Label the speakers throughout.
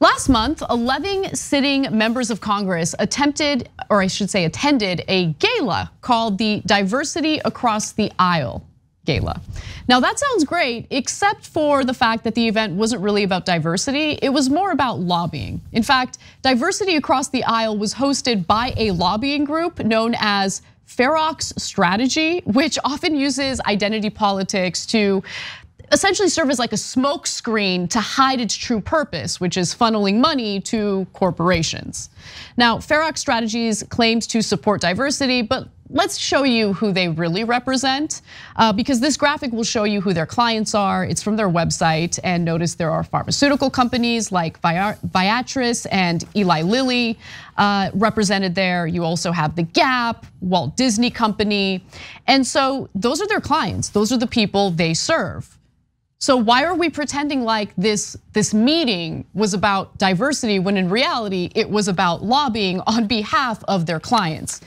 Speaker 1: Last month, 11 sitting members of Congress attended a gala called the Diversity Across the Aisle Gala. Now that sounds great, except for the fact that the event wasn't really about diversity, it was more about lobbying. In fact, Diversity Across the Aisle was hosted by a lobbying group known as Ferox Strategy, which often uses identity politics to essentially serve as like a smoke screen to hide its true purpose, which is funneling money to corporations. Now, Ferox Strategies claims to support diversity, but let's show you who they really represent, because this graphic will show you who their clients are. It's from their website, and notice there are pharmaceutical companies like Viatris and Eli Lilly represented there. You also have the Gap, Walt Disney Company, and so those are their clients. Those are the people they serve. So why are we pretending like this meeting was about diversity when in reality it was about lobbying on behalf of their clients?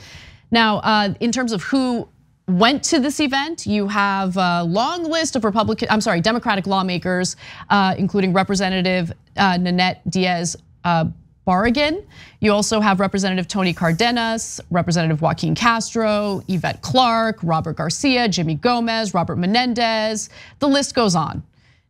Speaker 1: Now, in terms of who went to this event, you have a long list of Democratic lawmakers, including Representative Nanette Diaz-Barragán. You also have Representative Tony Cardenas, Representative Joaquin Castro, Yvette Clarke, Robert Garcia, Jimmy Gomez, Robert Menendez, the list goes on.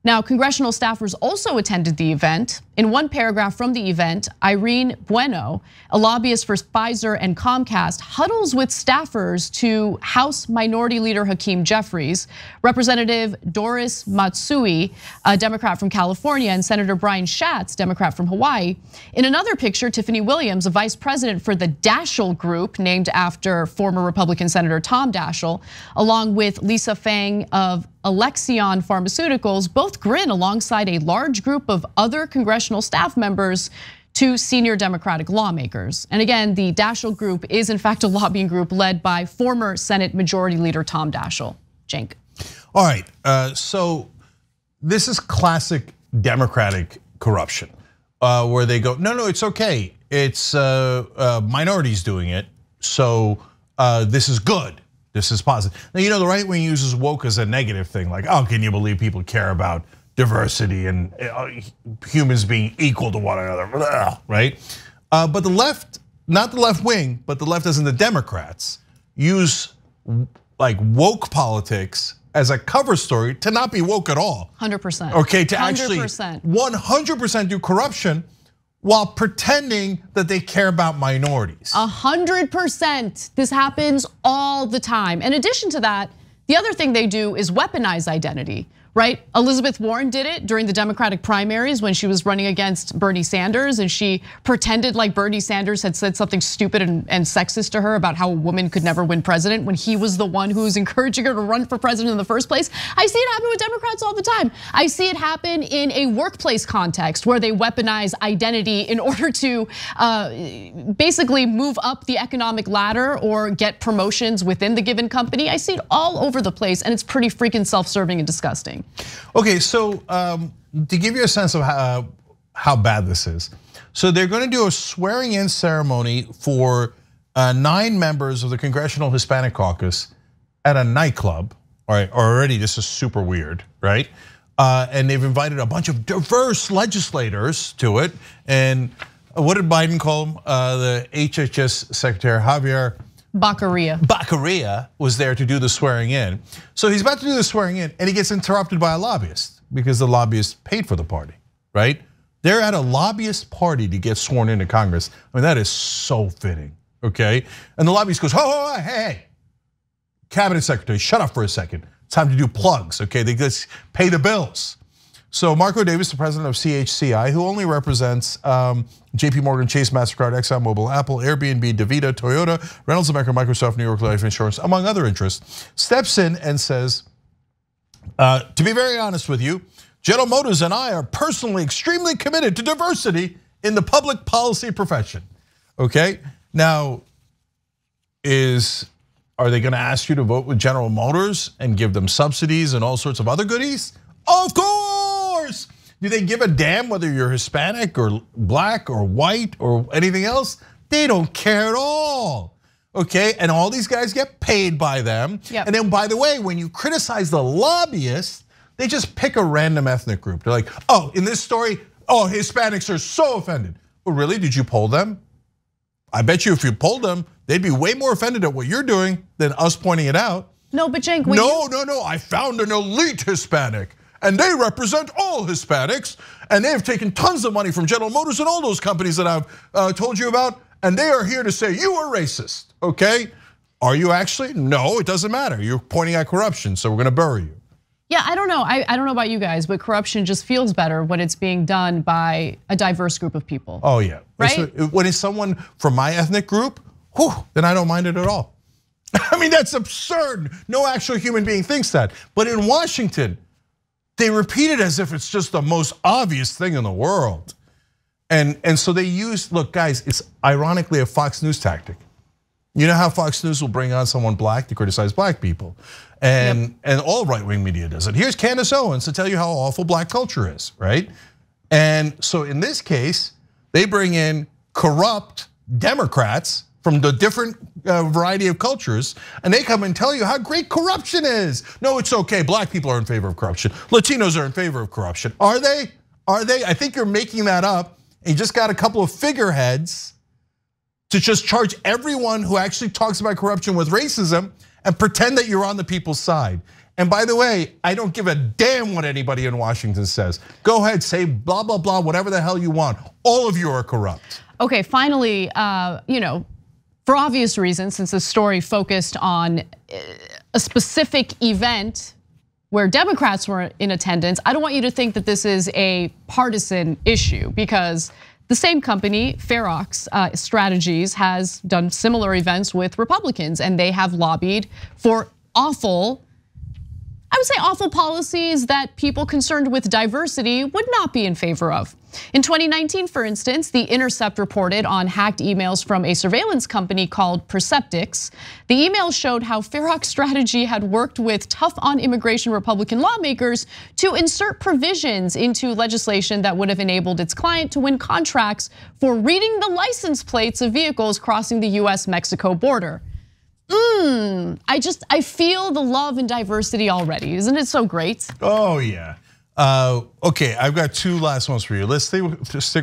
Speaker 1: Now, congressional staffers also attended the event. In one paragraph from the event, Irene Bueno, a lobbyist for Pfizer and Comcast, huddles with staffers to House Minority Leader Hakeem Jeffries, Representative Doris Matsui, a Democrat from California, and Senator Brian Schatz, Democrat from Hawaii. In another picture, Tiffany Williams, a vice president for the Daschle Group, named after former Republican Senator Tom Daschle, along with Lisa Fang of Alexion Pharmaceuticals, both grin alongside a large group of other congressional staff members to senior Democratic lawmakers. And again, the Daschle Group is in fact a lobbying group led by former Senate Majority Leader Tom Daschle. Cenk.
Speaker 2: All right, so this is classic Democratic corruption, where they go, no, it's okay. It's minorities doing it, so this is good. This is positive. Now, you know, the right wing uses woke as a negative thing, like, oh, can you believe people care about diversity and humans being equal to one another, right? But the left, not the left wing, but the left as in the Democrats, use like woke politics as a cover story to not be woke at all.
Speaker 1: 100%.
Speaker 2: Okay, to actually 100% do corruption while pretending that they care about minorities.
Speaker 1: 100%, this happens all the time. In addition to that, the other thing they do is weaponize identity, right? Elizabeth Warren did it during the Democratic primaries when she was running against Bernie Sanders, and she pretended like Bernie Sanders had said something stupid and sexist to her about how a woman could never win president when he was the one who was encouraging her to run for president in the first place. I see it happen with Democrats all the time. I see it happen in a workplace context where they weaponize identity in order to basically move up the economic ladder or get promotions within the given company. I see it all over the place, and it's pretty freaking self-serving and disgusting.
Speaker 2: Okay, so to give you a sense of how bad this is, so they're going to do a swearing-in ceremony for 9 members of the Congressional Hispanic Caucus at a nightclub. All right, already this is super weird, right? And they've invited a bunch of diverse legislators to it. And what did Biden call him? The HHS Secretary Javier Baccaria was there to do the swearing in. So he's about to do the swearing in, and he gets interrupted by a lobbyist because the lobbyist paid for the party, right? They're at a lobbyist party to get sworn into Congress. I mean, that is so fitting, okay? And the lobbyist goes, oh, hey, Cabinet Secretary, shut up for a second. It's time to do plugs, okay? They just pay the bills. So Marco Davis, the president of CHCI, who only represents JP Morgan, Chase, MasterCard, ExxonMobil, Apple, Airbnb, DaVita, Toyota, Reynolds America, Microsoft, New York Life Insurance, among other interests, steps in and says, to be very honest with you, General Motors and I are personally extremely committed to diversity in the public policy profession, okay? Now, are they gonna ask you to vote with General Motors and give them subsidies and all sorts of other goodies? Of course! Do they give a damn whether you're Hispanic or black or white or anything else? They don't care at all, okay? And all these guys get paid by them.
Speaker 1: Yep.
Speaker 2: And then by the way, when you criticize the lobbyists, they just pick a random ethnic group. They're like, oh, in this story, Oh, Hispanics are so offended. Well, really, did you poll them? I bet you if you polled them, they'd be way more offended at what you're doing than us pointing it out.
Speaker 1: No, but Cenk,
Speaker 2: No, I found an elite Hispanic, and they represent all Hispanics, and they have taken tons of money from General Motors and all those companies that I've told you about, and they are here to say you are racist, okay? Are you actually? No, it doesn't matter. You're pointing at corruption, so we're gonna bury you.
Speaker 1: Yeah, I don't know. I don't know about you guys, but corruption just feels better when it's being done by a diverse group of people.
Speaker 2: Oh yeah,
Speaker 1: right?
Speaker 2: When it's someone from my ethnic group, then I don't mind it at all. I mean, that's absurd. No actual human being thinks that. But in Washington, they repeat it as if it's just the most obvious thing in the world. And so they use, look guys, it's ironically a Fox News tactic. You know how Fox News will bring on someone black to criticize black people. And all right-wing media does it. Here's Candace Owens to tell you how awful black culture is, right? And so in this case, they bring in corrupt Democrats from the different variety of cultures, and they come and tell you how great corruption is. No, it's okay, black people are in favor of corruption. Latinos are in favor of corruption. Are they? Are they? I think you're making that up. You just got a couple of figureheads to just charge everyone who actually talks about corruption with racism and pretend that you're on the people's side. And by the way, I don't give a damn what anybody in Washington says. Go ahead, say blah, blah, blah, whatever the hell you want. All of you are corrupt.
Speaker 1: Okay, finally, for obvious reasons, since the story focused on a specific event where Democrats were in attendance, I don't want you to think that this is a partisan issue, because the same company, Ferox Strategies, has done similar events with Republicans, and they have lobbied for awful policies that people concerned with diversity would not be in favor of. In 2019, for instance, The Intercept reported on hacked emails from a surveillance company called Perceptix. The emails showed how Ferox Strategy had worked with tough on immigration Republican lawmakers to insert provisions into legislation that would have enabled its client to win contracts for reading the license plates of vehicles crossing the US-Mexico border. I feel the love and diversity already. Isn't it so great?
Speaker 2: Oh yeah. Okay, I've got two last ones for you. Let's stick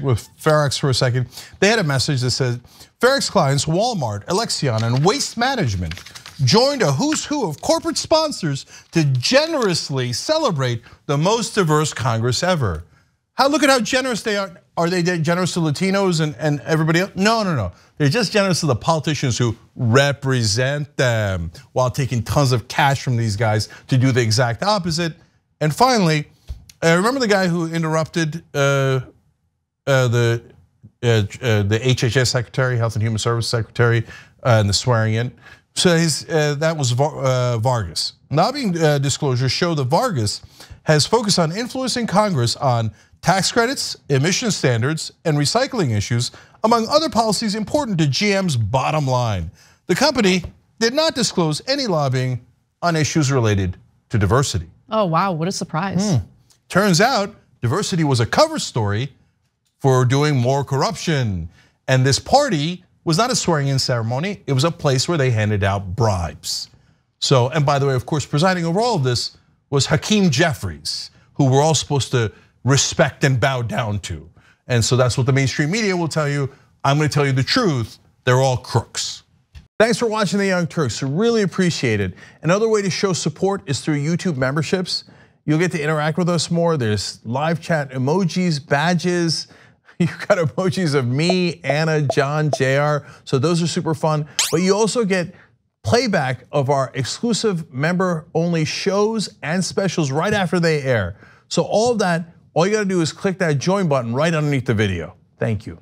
Speaker 2: with Ferox for a second. They had a message that said, Ferox clients Walmart, Alexion, and Waste Management joined a who's who of corporate sponsors to generously celebrate the most diverse Congress ever. Look at how generous they are. Are they generous to Latinos and everybody else? No. They're just generous to the politicians who represent them while taking tons of cash from these guys to do the exact opposite. And finally, remember the guy who interrupted the HHS secretary, Health and Human Services secretary, and the swearing in? So that was Vargas. Lobbying disclosures show that Vargas has focused on influencing Congress on tax credits, emission standards, and recycling issues, among other policies important to GM's bottom line. The company did not disclose any lobbying on issues related to diversity.
Speaker 1: Oh wow, what a surprise.
Speaker 2: Turns out diversity was a cover story for doing more corruption. And this party was not a swearing-in ceremony, it was a place where they handed out bribes. So, and by the way, of course, presiding over all of this was Hakeem Jeffries, who we're all supposed to respect and bow down to. And so that's what the mainstream media will tell you. I'm gonna tell you the truth, they're all crooks. Thanks for watching The Young Turks, really appreciate it. Another way to show support is through YouTube memberships. You'll get to interact with us more. There's live chat emojis, badges. You've got emojis of me, Anna, John, JR, so those are super fun. But you also get playback of our exclusive member-only shows and specials right after they air. So all of that, all you gotta do is click that join button right underneath the video. Thank you.